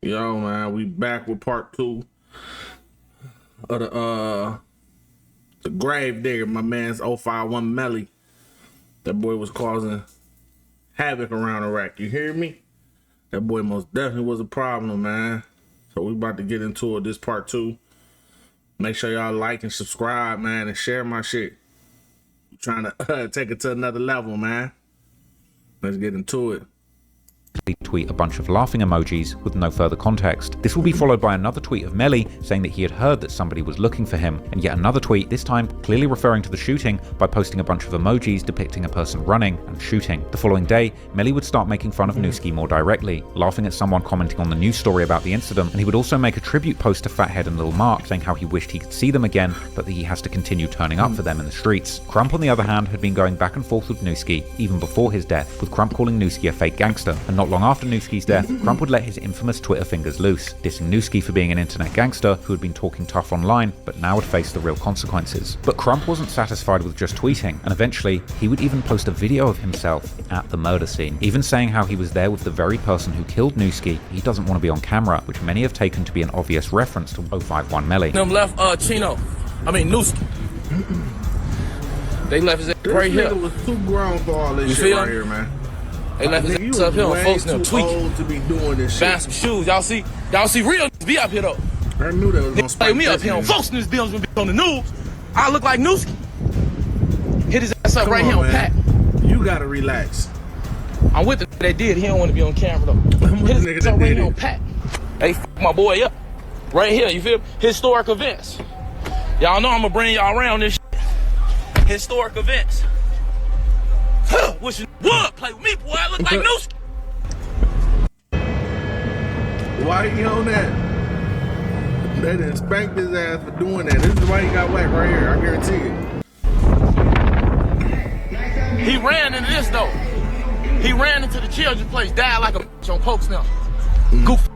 Yo, man, we back with part 2 of the Gravedigger, my man's 051 Melly. That boy was causing havoc around Iraq. You hear me? That boy most definitely was a problem, man. So we about to get into it, this part 2. Make sure y'all like and subscribe, man, and share my shit. I'm trying to take it to another level, man. Let's get into it. Tweet a bunch of laughing emojis with no further context. This will be followed by another tweet of Melly saying that he had heard that somebody was looking for him, and yet another tweet, this time clearly referring to the shooting by posting a bunch of emojis depicting a person running and shooting. The following day, Melly would start making fun of Newski more directly, laughing at someone commenting on the news story about the incident, and he would also make a tribute post to Fathead and Lil Mark saying how he wished he could see them again, but that he has to continue turning up for them in the streets. Crump, on the other hand, had been going back and forth with Newski even before his death, with Crump calling Newski a fake gangster, and not long after Newski's death, Crump would let his infamous Twitter fingers loose, dissing Newski for being an internet gangster who had been talking tough online, but now would face the real consequences. But Crump wasn't satisfied with just tweeting, and eventually, he would even post a video of himself at the murder scene, even saying how he was there with the very person who killed Newski. He doesn't want to be on camera, which many have taken to be an obvious reference to 051 Melly. Them left Newski. They left his right here. Was too grown for all this shit right here, man. They left his up here on folks now tweaking. To be doing this shit. Buying some shoes. Y'all see real be up here though. I knew that was gonna spike me up here on folks in this deals when be on the news. I look like Newski. Hit his ass up right here on Pat. You gotta relax. I'm with the that did. He don't want to be on camera though. Hit his ass up right here on Pat. Hey, fuck my boy up. Right here, you feel me? Historic events. Y'all know I'm gonna bring y'all around this shit. Historic events. Wish you would play with me, boy. I look like Newski. Why you on that? They done spanked his ass for doing that. This is why he got whacked right here. I guarantee it. He ran into this though. He ran into the children's place, died like a bitch on Pokes now. Goof.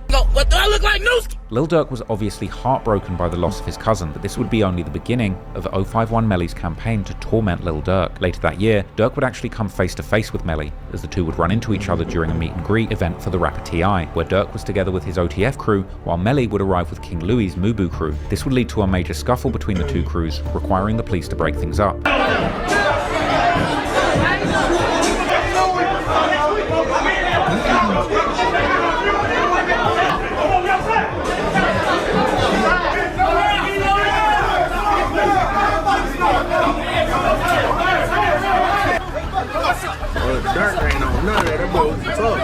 No, what do I look like Newski? Lil Durk was obviously heartbroken by the loss of his cousin, but this would be only the beginning of 051 Melly's campaign to torment Lil Durk. Later that year, Durk would actually come face to face with Melly, as the two would run into each other during a meet and greet event for the rapper T.I., where Durk was together with his OTF crew, while Melly would arrive with King Louie's Mubu crew. This would lead to a major scuffle between the two crews, requiring the police to break things up. Durk ain't on none of that. That boy was tough.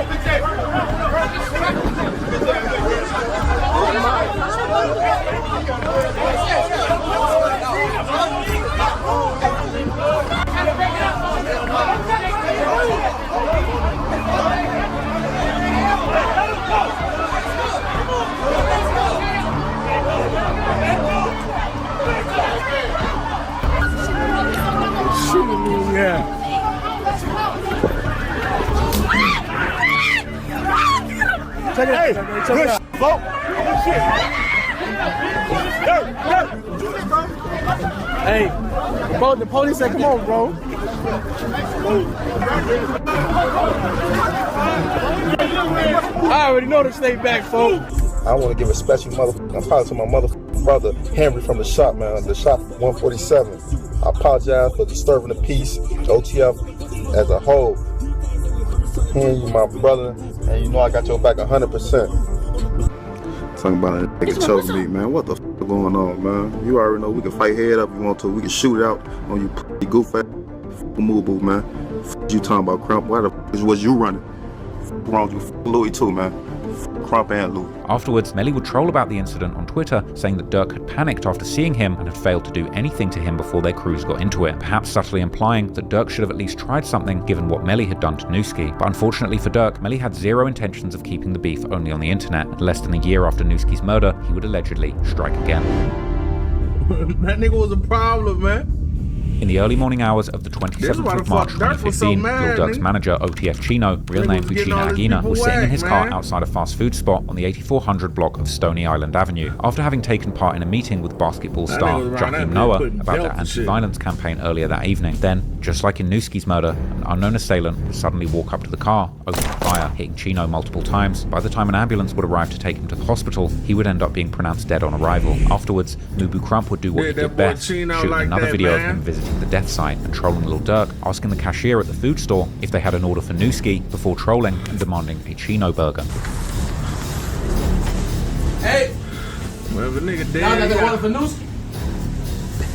Yeah. Check it out. Good shit, bro. Good shit. Hey, bro, the police said, come on, bro. I already know to stay back, folks. I want to give a special motherfucking apology to my motherfucking brother, Henry, from the shop, man. The shop 147. I apologize for disturbing the peace, OTF as a whole. Hearing you, my brother, and you know I got your back 100%. Talking about a nigga choking me, man. What the f going on, man? You already know we can fight head up if you want to. We can shoot it out on you goof ass move, boo, man. F you talking about, Crump? Why the f was you running? F wrong with you, Louie too, man. Crump and Louie. Afterwards, Melly would troll about the incident on Twitter, saying that Durk had panicked after seeing him and had failed to do anything to him before their crews got into it, perhaps subtly implying that Durk should have at least tried something given what Melly had done to Newski. But unfortunately for Durk, Melly had zero intentions of keeping the beef only on the internet, and less than a year after Newski's murder, he would allegedly strike again. That nigga was a problem, man. In the early morning hours of the 27th of March 2015, Lil Durk's manager, OTF Chino, real name Uchina Aguina, was sitting in his car outside a fast food spot on the 8400 block of Stony Island Avenue. After having taken part in a meeting with basketball star Joachim Noah about their anti-violence campaign earlier that evening, then, just like in Newski's murder, an unknown assailant would suddenly walk up to the car, open fire, hitting Chino multiple times. By the time an ambulance would arrive to take him to the hospital, he would end up being pronounced dead on arrival. Afterwards, Mubu Crump would do what he did best, shooting another video of him visiting the death site and trolling Lil Durk, asking the cashier at the food store if they had an order for Newski before trolling and demanding a Chino burger. Hey! Whatever nigga dead. Y'all got the order for Newski?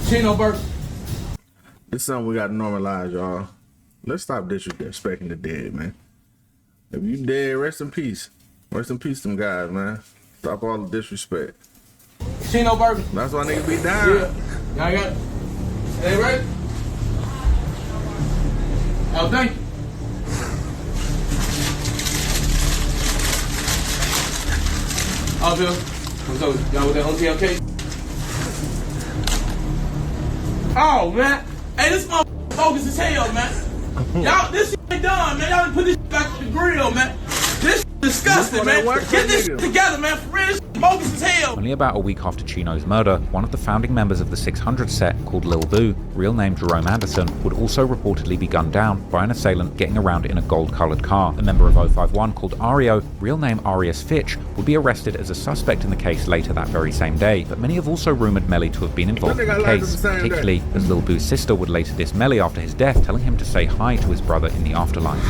Chino burger. This is something we gotta normalize, y'all. Let's stop disrespecting the dead, man. If you dead, rest in peace. Rest in peace, them guys, man. Stop all the disrespect. Chino burger. That's why niggas be down. Yeah. Y'all got it? Hey, ready? Oh, thank you. Oh, Bill. What's up? Y'all with that OTLK? Oh, man. Hey, this motherfucker focus as hell, man. Y'all, this shit ain't done, man. Y'all done put this shit back on the grill, man. This shit disgusting, man. Get this shit together, man. For real, this shit bogus as hell. Only about a week after Chino's murder, one of the founding members of the 600 set, called Lil Boo, real name Jerome Anderson, would also reportedly be gunned down by an assailant getting around in a gold-colored car. A member of 051 called Ario, real name Arius Fitch, would be arrested as a suspect in the case later that very same day, but many have also rumored Melly to have been involved in the case, particularly as Lil Boo's sister would later diss Melly after his death, telling him to say hi to his brother in the afterlife.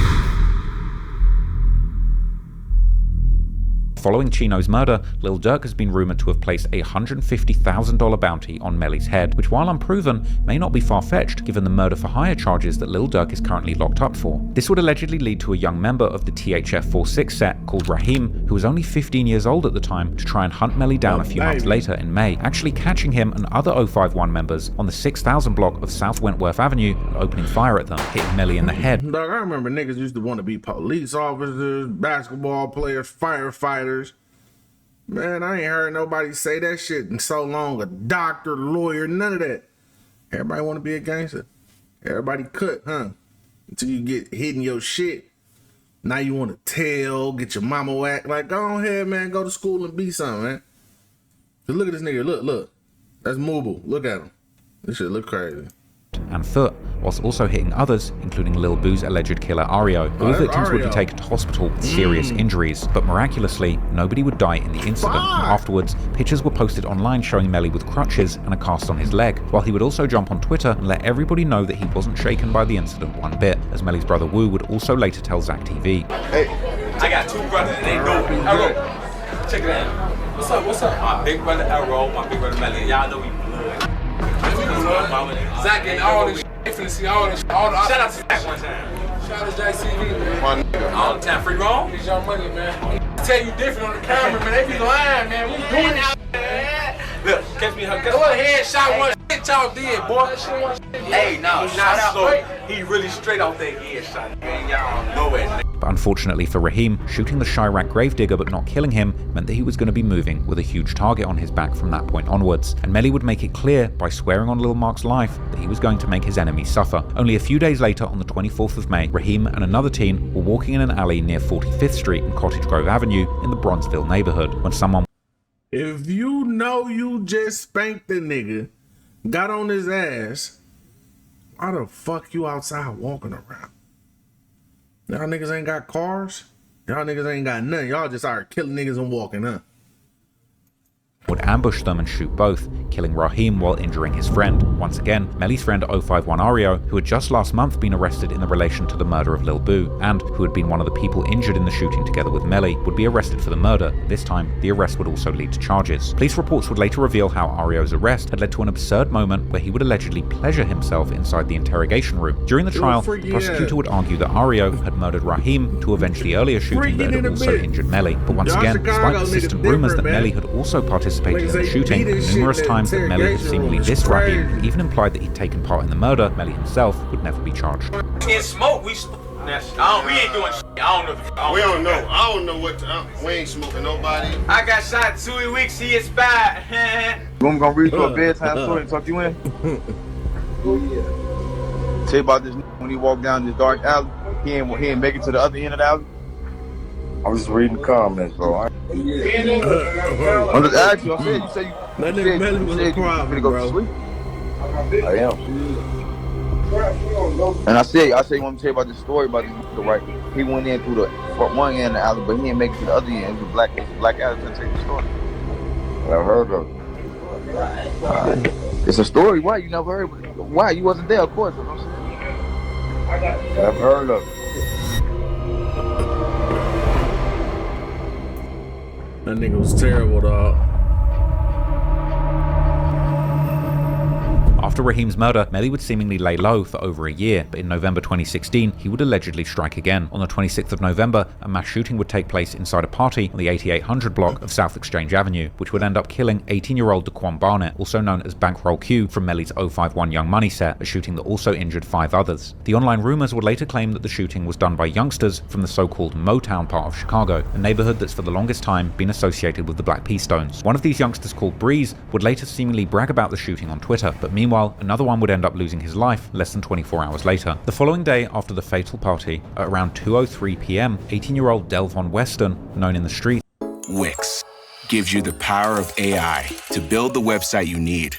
Following Chino's murder, Lil Durk has been rumored to have placed a $150,000 bounty on Melly's head, which, while unproven, may not be far-fetched given the murder-for-hire charges that Lil Durk is currently locked up for. This would allegedly lead to a young member of the THF-46 set called Raheem, who was only 15 years old at the time, to try and hunt Melly down a few months later in May, actually catching him and other 051 members on the 6000 block of South Wentworth Avenue and opening fire at them, hitting Melly in the head. Dog, I remember niggas used to want to be police officers, basketball players, firefighters. Man, I ain't heard nobody say that shit in so long. A doctor, lawyer, none of that. Everybody want to be a gangster. Everybody cut, huh? Until you get hit in your shit. Now you want to tell, get your mama whacked. Like, go ahead, man. Go to school and be something, man. Just look at this nigga. Look. That's Mubu. Look at him. This shit look crazy. And foot, whilst also hitting others, including Lil Boo's alleged killer Ario. All victims would be taken to hospital with serious injuries, but miraculously, nobody would die in the incident. And afterwards, pictures were posted online showing Melly with crutches and a cast on his leg, while he would also jump on Twitter and let everybody know that he wasn't shaken by the incident one bit, as Melly's brother Wu would also later tell Zach TV. Hey, I got two brothers and they know me. Arrow, check it out. What's up? My big brother Arrow, my big brother Melly, y'all know we blood. Zach and all this shit, finna see all this shit. Shout out to Zach one time. Shout out to JCV, man. My nigga. All the time, free roam. It's your money, man. I tell you different on the camera, man. They be lying, man. We doing this shit, man. Look, catch me. One headshot, one shit y'all did, boy. Hey, no, shout out, slow. He really straight off that headshot, man. Y'all know it. But unfortunately for Raheem, shooting the Chirac Gravedigger but not killing him meant that he was going to be moving with a huge target on his back from that point onwards. And Melly would make it clear by swearing on Lil Mark's life that he was going to make his enemies suffer. Only a few days later, on the 24th of May, Raheem and another teen were walking in an alley near 45th Street and Cottage Grove Avenue in the Bronzeville neighborhood when someone... If you know you just spanked the nigga, got on his ass, why the fuck you outside walking around? Y'all niggas ain't got cars? Y'all niggas ain't got nothing. Y'all just are killing niggas and walking, huh? would ambush them and shoot both, killing Raheem while injuring his friend. Once again, Melly's friend 051 Ario, who had just last month been arrested in the relation to the murder of Lil Boo, and who had been one of the people injured in the shooting together with Melly, would be arrested for the murder. This time, the arrest would also lead to charges. Police reports would later reveal how Ario's arrest had led to an absurd moment where he would allegedly pleasure himself inside the interrogation room. During the trial, the prosecutor would argue that Ario had murdered Raheem to avenge the earlier shooting that had also injured Melly. But once again, despite persistent rumors that Melly had also participated in the shooting, and numerous times that Melly had seemingly dissed Raheem, and even implied that he'd taken part in the murder, Melly himself would never be charged. In smoke, we ain't doing shit. I don't know. We don't know. I don't know what we ain't smoking nobody. I got shot 2 weeks, he expired. I'm gonna read you a bedtime story and tuck you in. Oh yeah. Tell you about this when he walked down this dark alley. He ain't make it to the other end of the alley. I'm just reading the comments, bro. I'm just asking you. I said you said you finna go to sleep. I am. And I said you want me to tell you about this story about this nigga, right? He went in through the one end of the alley, but he didn't make it to the other end. It was a black alley. Trying to tell you the story. I've heard of it. It's a story. Why you never heard of it? Why you wasn't there? Of course. That's what I'm saying. I've heard of it. That nigga was terrible, dog. After Raheem's murder, Melly would seemingly lay low for over a year, but in November 2016, he would allegedly strike again. On the 26th of November, a mass shooting would take place inside a party on the 8800 block of South Exchange Avenue, which would end up killing 18-year-old Daquan Barnett, also known as Bankroll Q from Melly's 051 Young Money set, a shooting that also injured 5 others. The online rumors would later claim that the shooting was done by youngsters from the so-called Motown part of Chicago, a neighborhood that's for the longest time been associated with the Black P. Stones. One of these youngsters, called Breeze, would later seemingly brag about the shooting on Twitter, but meanwhile, another one would end up losing his life less than 24 hours later. The following day after the fatal party, at around 2:03 p.m., 18-year-old Delvon Weston, known in the streets Wix gives you the power of AI to build the website you need.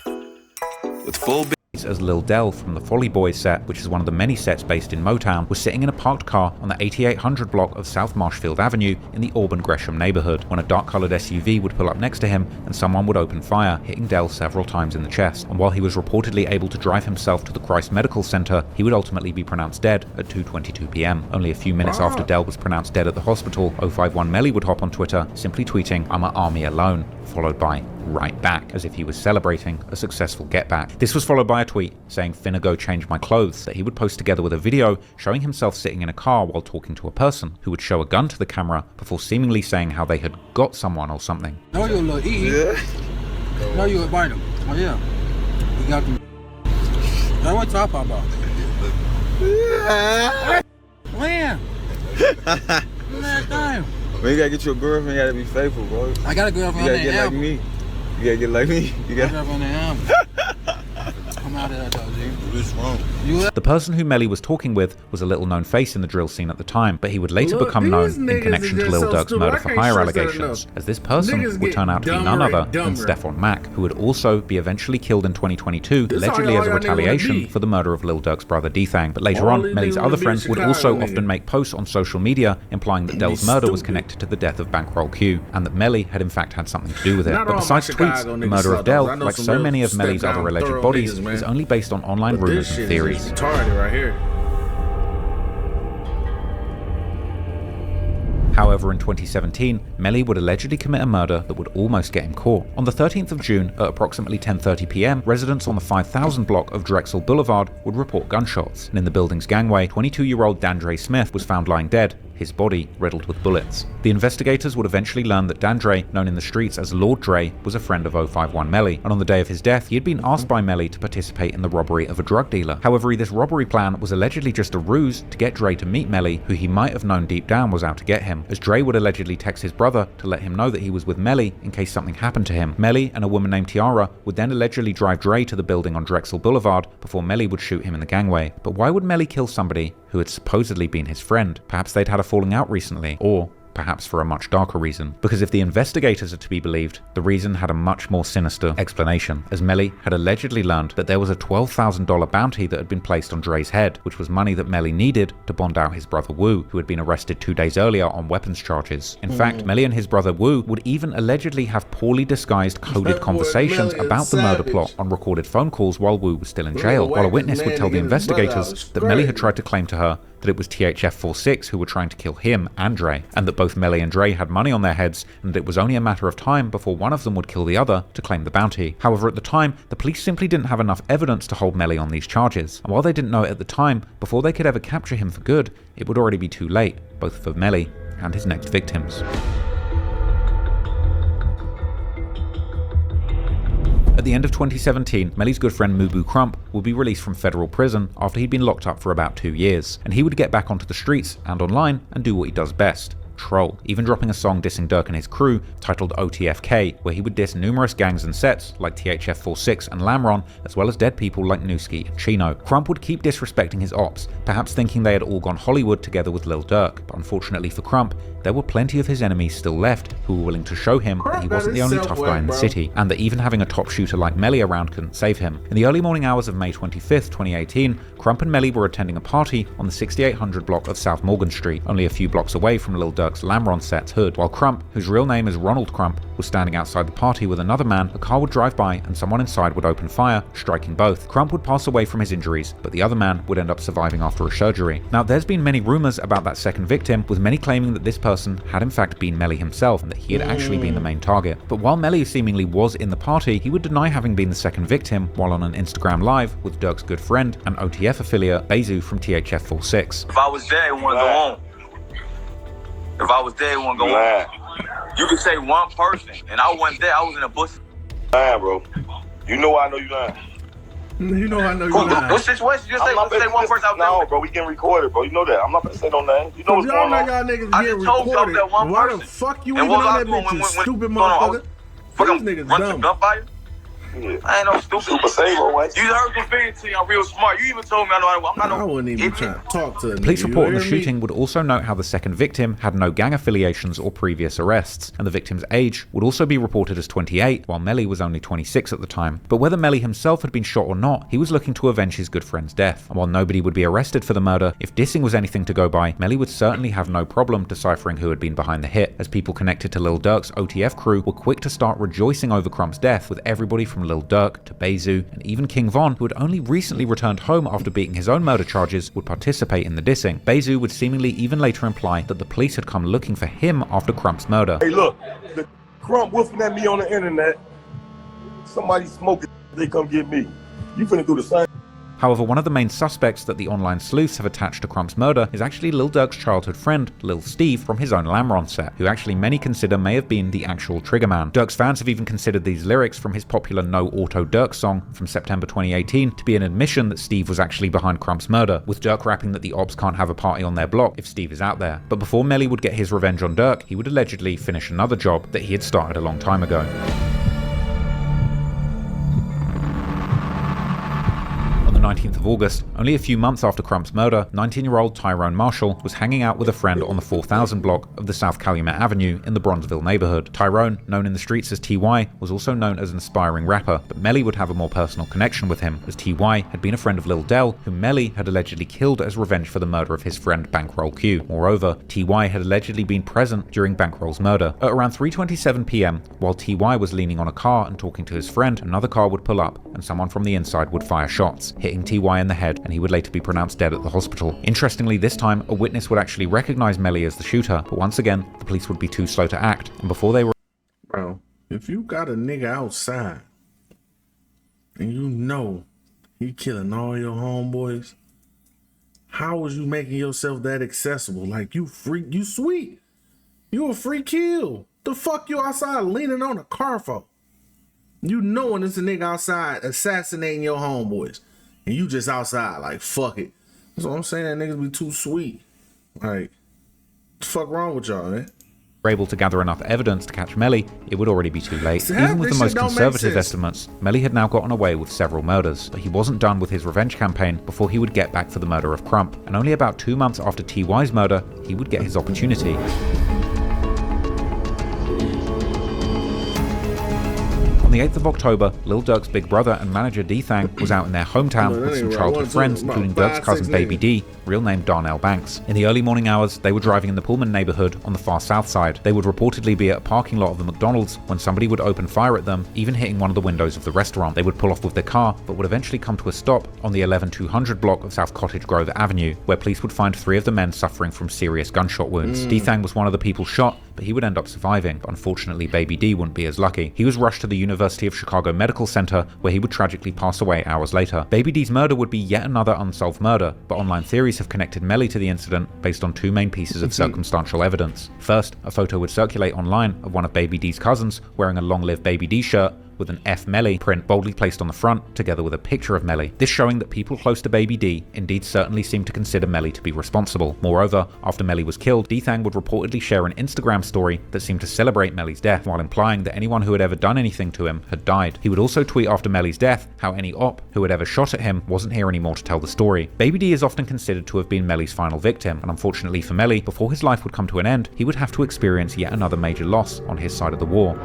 With full as Lil Del from the Folly Boys set, which is one of the many sets based in Motown, was sitting in a parked car on the 8800 block of South Marshfield Avenue in the Auburn Gresham neighborhood, when a dark-colored SUV would pull up next to him and someone would open fire, hitting Del several times in the chest. And while he was reportedly able to drive himself to the Christ Medical Center, he would ultimately be pronounced dead at 2:22 p.m. Only a few minutes after Del was pronounced dead at the hospital, 051 Melly would hop on Twitter, simply tweeting, "I'm an army alone," followed by "right back," as if he was celebrating a successful get back. This was followed by a tweet saying, "Finna go change my clothes," that he would post together with a video showing himself sitting in a car while talking to a person, who would show a gun to the camera before seemingly saying how they had got someone or something. No, you a little yeah. No, you a bite him. Oh yeah, you got them. That's what I'm talking about. When? Last time. When you gotta get your girlfriend, you gotta be faithful, bro. I got a girlfriend. You gotta get like me. You gotta get like me. You got girlfriend named I'm out of that though, G. What's wrong? The person who Melly was talking with was a little-known face in the drill scene at the time, but he would later become known in connection to Lil Durk's murder for hire allegations, as this person would turn out to be none other than Stephon Mack, who would also be eventually killed in 2022, allegedly as a retaliation for the murder of Lil Durk's brother D-Thang. But later on, Melly's other friends would also often make posts on social media implying that Del's murder was connected to the death of Bankroll Q, and that Melly had in fact had something to do with it. But besides tweets, the murder of Del, like so many of Melly's other alleged bodies, is only based on online rumors and theories. Right here. However, in 2017, Melly would allegedly commit a murder that would almost get him caught. On the 13th of June, at approximately 10:30 p.m., residents on the 5000 block of Drexel Boulevard would report gunshots, and in the building's gangway, 22-year-old Dandre Smith was found lying dead, his body riddled with bullets. The investigators would eventually learn that Dandre, known in the streets as Lord Dre, was a friend of 051 Melly, and on the day of his death, he had been asked by Melly to participate in the robbery of a drug dealer. However, this robbery plan was allegedly just a ruse to get Dre to meet Melly, who he might have known deep down was out to get him, as Dre would allegedly text his brother to let him know that he was with Melly in case something happened to him. Melly and a woman named Tiara would then allegedly drive Dre to the building on Drexel Boulevard before Melly would shoot him in the gangway. But why would Melly kill somebody who had supposedly been his friend? Perhaps they'd had a falling out recently, or perhaps for a much darker reason. Because if the investigators are to be believed, the reason had a much more sinister explanation, as Melly had allegedly learned that there was a $12,000 bounty that had been placed on Dre's head, which was money that Melly needed to bond out his brother Wu, who had been arrested 2 days earlier on weapons charges. In fact, Melly and his brother Wu would even allegedly have poorly disguised coded conversations about the murder plot on recorded phone calls while Wu was still in jail, while a witness would tell the investigators that Melly had tried to claim to her that it was THF-46 who were trying to kill him and Dre, and that both Melly and Dre had money on their heads, and it was only a matter of time before one of them would kill the other to claim the bounty. However, at the time, the police simply didn't have enough evidence to hold Melly on these charges, and while they didn't know it at the time, before they could ever capture him for good, it would already be too late, both for Melly and his next victims. At the end of 2017, Melly's good friend Mubu Crump would be released from federal prison after he'd been locked up for about 2 years, and he would get back onto the streets and online and do what he does best: troll, even dropping a song dissing Durk and his crew titled OTFK, where he would diss numerous gangs and sets like THF46 and Lamron, as well as dead people like Newski and Chino. Crump would keep disrespecting his ops, perhaps thinking they had all gone Hollywood together with Lil Durk, but unfortunately for Crump, there were plenty of his enemies still left who were willing to show him that he wasn't the only tough guy in the city, and that even having a top shooter like Melly around couldn't save him. In the early morning hours of May 25th, 2018, Crump and Melly were attending a party on the 6800 block of South Morgan Street, only a few blocks away from Lil Durk's Lamron set's hood. While Crump, whose real name is Ronald Crump, was standing outside the party with another man, a car would drive by and someone inside would open fire, striking both. Crump would pass away from his injuries, but the other man would end up surviving after a surgery. Now, there's been many rumors about that second victim, with many claiming that this person had in fact been Melly himself and that he had actually been the main target. But while Melly seemingly was in the party, he would deny having been the second victim while on an Instagram live with Durk's good friend and OTF affiliate Bezu from THF46. If I was there, it wouldn't go on. If I was there, it wouldn't go on. You could say one person, and I wasn't there. I was in a bush. Lying, bro. You know I know you lying. You know I know you lying. What situation? Just say one person out there. No, bro, we getting recorded, bro. You know that. I'm not gonna say no name. You know what's going on. Y'all niggas I getting just told you recorded. that one Why person. the fuck you And even what on was that I doing bitch, you when- stupid no, I motherfucker? Fucking These niggas run dumb. some gunfire? Yeah. I ain't no stupid. Super Sabo, what? You heard the thing to you. I'm real smart. You even told me I'm not no. I wouldn't even try to talk to them. Police report on the shooting would also note how the second victim had no gang affiliations or previous arrests, and the victim's age would also be reported as 28, while Melly was only 26 at the time. But whether Melly himself had been shot or not, he was looking to avenge his good friend's death. And while nobody would be arrested for the murder, if dissing was anything to go by, Melly would certainly have no problem deciphering who had been behind the hit, as people connected to Lil Durk's OTF crew were quick to start rejoicing over Crump's death, with everybody from Lil Durk to Bezu and even King Von, who had only recently returned home after beating his own murder charges, would participate in the dissing. Bezu would seemingly even later imply that the police had come looking for him after Crump's murder. Hey, look, the Crump woofing at me on the internet. Somebody smoking, they come get me. You finna do the same. However, one of the main suspects that the online sleuths have attached to Crump's murder is actually Lil Durk's childhood friend, Lil Steve, from his own Lamron set, who actually many consider may have been the actual triggerman. Durk's fans have even considered these lyrics from his popular No Auto Durk song from September 2018 to be an admission that Steve was actually behind Crump's murder, with Durk rapping that the ops can't have a party on their block if Steve is out there. But before Melly would get his revenge on Durk, he would allegedly finish another job that he had started a long time ago. On the 19th of August, only a few months after Crump's murder, 19-year-old Tyrone Marshall was hanging out with a friend on the 4000 block of the South Calumet Avenue in the Bronzeville neighborhood. Tyrone, known in the streets as TY, was also known as an aspiring rapper, but Melly would have a more personal connection with him, as TY had been a friend of Lil Del, whom Melly had allegedly killed as revenge for the murder of his friend Bankroll Q. Moreover, TY had allegedly been present during Bankroll's murder. At around 3:27 p.m, while TY was leaning on a car and talking to his friend, another car would pull up, and someone from the inside would fire shots, hitting TY in the head, and he would later be pronounced dead at the hospital. Interestingly, this time, a witness would actually recognize Melly as the shooter, but once again, the police would be too slow to act, and before they were... Bro, if you got a nigga outside, and you know he killing all your homeboys, how was you making yourself that accessible? Like, you free, you sweet. You a free kill. The fuck you outside leaning on a car for? You knowing it's a nigga outside assassinating your homeboys, and you just outside like, fuck it. That's what I'm saying. Niggas be too sweet. Like, what the fuck wrong with y'all, man? Able to gather enough evidence to catch Melly, it would already be too late. Even with the most conservative estimates, Melly had now gotten away with several murders, but he wasn't done with his revenge campaign before he would get back for the murder of Crump, and only about 2 months after TY's murder, he would get his opportunity. On the 8th of October, Lil Durk's big brother and manager D-Thang was out in their hometown with some childhood friends, including Durk's cousin Baby D, real name Darnell Banks. In the early morning hours, they were driving in the Pullman neighborhood on the far south side. They would reportedly be at a parking lot of the McDonald's when somebody would open fire at them, even hitting one of the windows of the restaurant. They would pull off with their car, but would eventually come to a stop on the 11200 block of South Cottage Grove Avenue, where police would find 3 of the men suffering from serious gunshot wounds. D-Thang was one of the people shot, but he would end up surviving. But unfortunately, Baby D wouldn't be as lucky. He was rushed to the University of Chicago Medical Center, where he would tragically pass away hours later. Baby D's murder would be yet another unsolved murder, but online theories have connected Melly to the incident based on 2 main pieces of circumstantial evidence. First, a photo would circulate online of one of Baby D's cousins wearing a Long Live Baby D shirt, with an F Melly print boldly placed on the front, together with a picture of Melly. This showing that people close to Baby D indeed certainly seemed to consider Melly to be responsible. Moreover, after Melly was killed, D-Thang would reportedly share an Instagram story that seemed to celebrate Melly's death, while implying that anyone who had ever done anything to him had died. He would also tweet after Melly's death how any op who had ever shot at him wasn't here anymore to tell the story. Baby D is often considered to have been Melly's final victim, and unfortunately for Melly, before his life would come to an end, he would have to experience yet another major loss on his side of the war.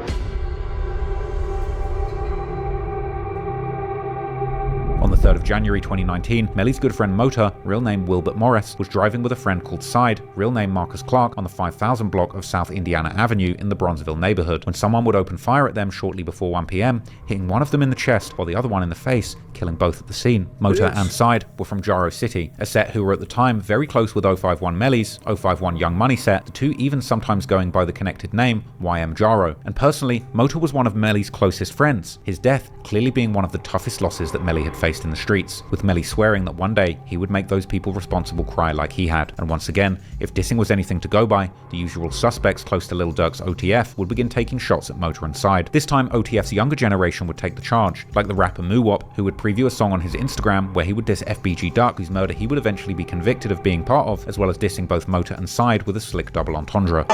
On the 3rd of January 2019, Melly's good friend Mota, real name Wilbert Morris, was driving with a friend called Side, real name Marcus Clark, on the 5000 block of South Indiana Avenue in the Bronzeville neighborhood, when someone would open fire at them shortly before 1 p.m, hitting one of them in the chest while the other one in the face, killing both at the scene. Mota and Side were from Jaro City, a set who were at the time very close with 051 Melly's 051 Young Money set, the two even sometimes going by the connected name YM Jaro. And personally, Mota was one of Melly's closest friends, his death clearly being one of the toughest losses that Melly had faced in the streets, with Melly swearing that one day he would make those people responsible cry like he had. And once again, if dissing was anything to go by, the usual suspects close to Lil Durk's OTF would begin taking shots at Mota and Side. This time, OTF's younger generation would take the charge, like the rapper Moowop, who would preview a song on his Instagram where he would diss FBG Duck, whose murder he would eventually be convicted of being part of, as well as dissing both Mota and Side with a slick double entendre.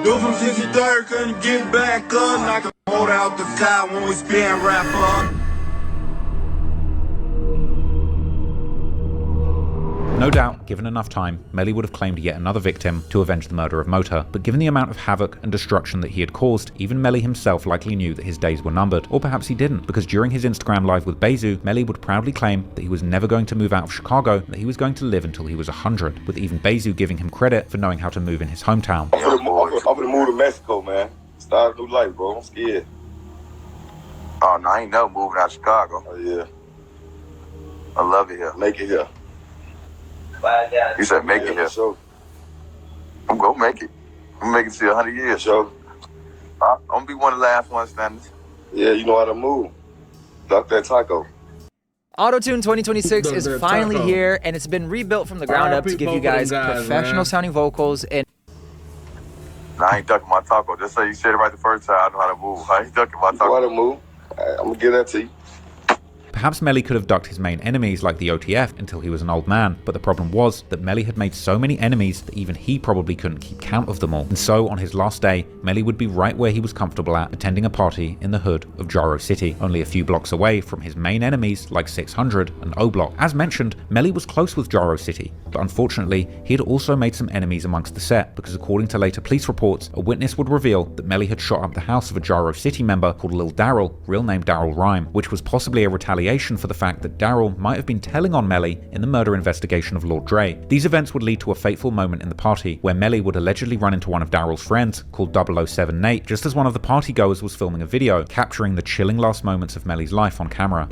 Do from 63rd, couldn't get back up, knock a hold out the sky when we spin rap up. No doubt, given enough time, Melly would have claimed yet another victim to avenge the murder of Mota, but given the amount of havoc and destruction that he had caused, even Melly himself likely knew that his days were numbered. Or perhaps he didn't, because during his Instagram live with Bezu, Melly would proudly claim that he was never going to move out of Chicago, and that he was going to live until he was 100, with even Bezu giving him credit for knowing how to move in his hometown. I'm gonna move to Mexico, man. Start a new life, bro. I'm scared. Oh, no, I ain't never moving out of Chicago. Oh, yeah. I love it here. Make it here. You said make it here. Sure. I'm gonna make it. I'm gonna make it to 100 years. Sure. I'm gonna be one of the last ones standing. Yeah, you know how to move. Duck that taco. Autotune 2026 is finally here, and it's been rebuilt from the ground up to give you guys professional sounding vocals. And nah, I ain't ducking my taco. Just so you said it right the first time. I know how to move. I ain't ducking my taco. You know how to move. I'm gonna give that to you. Perhaps Melly could have ducked his main enemies like the OTF until he was an old man, but the problem was that Melly had made so many enemies that even he probably couldn't keep count of them all. And so, on his last day, Melly would be right where he was comfortable at, attending a party in the hood of Jaro City, only a few blocks away from his main enemies like 600 and O-Block. As mentioned, Melly was close with Jaro City, but unfortunately, he had also made some enemies amongst the set, because according to later police reports, a witness would reveal that Melly had shot up the house of a Jaro City member called Lil Daryl, real name Daryl Rhyme, which was possibly a retaliation for the fact that Daryl might have been telling on Melly in the murder investigation of Lord Dre. These events would lead to a fateful moment in the party, where Melly would allegedly run into one of Daryl's friends, called 007 Nate, just as one of the partygoers was filming a video, capturing the chilling last moments of Melly's life on camera.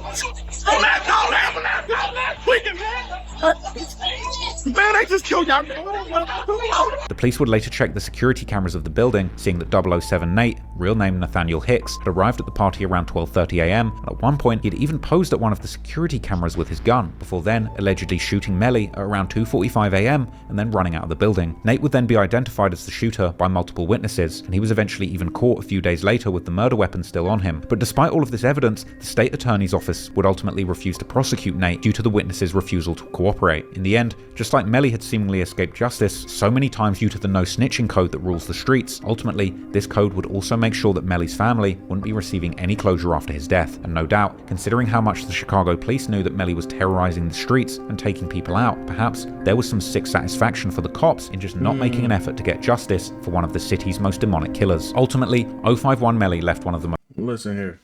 Man, I just killed y'all. The police would later check the security cameras of the building, seeing that 007 Nate, real name Nathaniel Hicks, had arrived at the party around 12:30 a.m, and at one point he'd even posed at one of the security cameras with his gun, before then allegedly shooting Melly at around 2:45 a.m. and then running out of the building. Nate would then be identified as the shooter by multiple witnesses, and he was eventually even caught a few days later with the murder weapon still on him. But despite all of this evidence, the state attorney's office would ultimately refuse to prosecute Nate due to the witnesses' refusal to cooperate. In the end, just like Melly had seemingly escaped justice so many times due to the no snitching code that rules the streets, ultimately this code would also make sure that Melly's family wouldn't be receiving any closure after his death. And no doubt, considering how much the Chicago police knew that Melly was terrorizing the streets and taking people out, perhaps there was some sick satisfaction for the cops in just not making an effort to get justice for one of the city's most demonic killers. Ultimately, 051 Melly left one of the most— Listen here,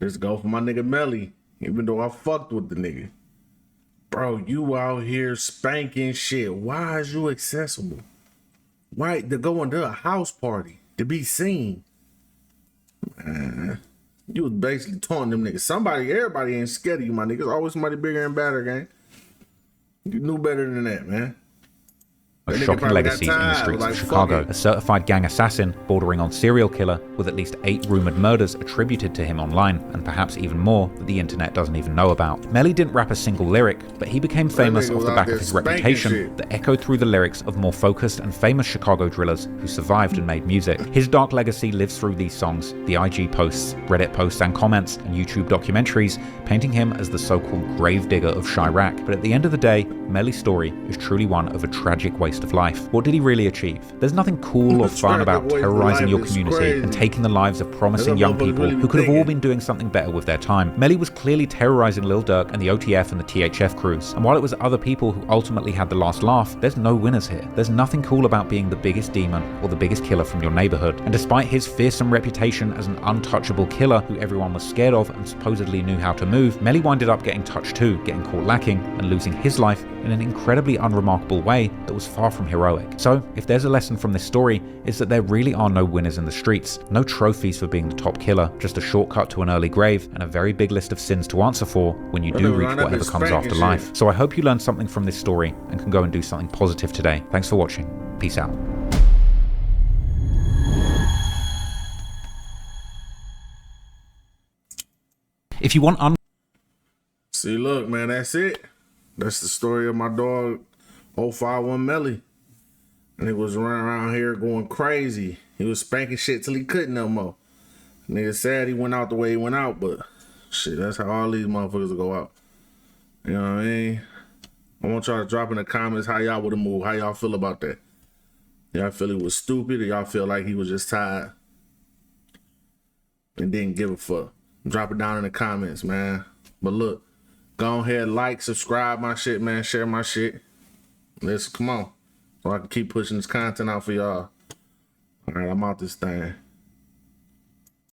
let's go for my nigga Melly, even though I fucked with the nigga. Bro, you out here spanking shit. Why is you accessible? Why to go into a house party to be seen? You was basically taunting them niggas. Everybody ain't scared of you, my niggas. Always somebody bigger and badder, gang. You knew better than that, man. a shocking legacy in the streets of Chicago. A certified gang assassin, bordering on serial killer, with at least 8 rumored murders attributed to him online, and perhaps even more that the internet doesn't even know about. Melly didn't rap a single lyric, but he became famous off the back of his reputation that echoed through the lyrics of more focused and famous Chicago drillers who survived and made music. His dark legacy lives through these songs, the IG posts, Reddit posts and comments, and YouTube documentaries, painting him as the so-called Gravedigger of Chirac. But at the end of the day, Melly's story is truly one of a tragic waste of life. What did he really achieve? There's nothing cool or fun about terrorizing your community and taking the lives of promising young people who could have all been doing something better with their time. Melly was clearly terrorizing Lil Durk and the OTF and the THF crews, and while it was other people who ultimately had the last laugh, there's no winners here. There's nothing cool about being the biggest demon or the biggest killer from your neighborhood. And despite his fearsome reputation as an untouchable killer who everyone was scared of and supposedly knew how to move, Melly winded up getting touched too, getting caught lacking and losing his life in an incredibly unremarkable way that was far from heroic. So, if there's a lesson from this story, it's that there really are no winners in the streets, no trophies for being the top killer, just a shortcut to an early grave and a very big list of sins to answer for when you do reach whatever comes after life. So I hope you learned something from this story and can go and do something positive today. Thanks for watching. Peace out. If you want See, look, man, that's it. That's the story of my dog, 051 Melly. And he was running around here going crazy. He was spanking shit till he couldn't no more. Nigga said he went out the way he went out, but shit, that's how all these motherfuckers go out. You know what I mean? I want y'all to drop in the comments how y'all would have moved. How y'all feel about that? Y'all feel he was stupid, or y'all feel like he was just tired and didn't give a fuck? Drop it down in the comments, man. But look, go ahead, like, subscribe my shit, man. Share my shit. Let's come on, so I can keep pushing this content out for y'all. All right, I'm out this thing.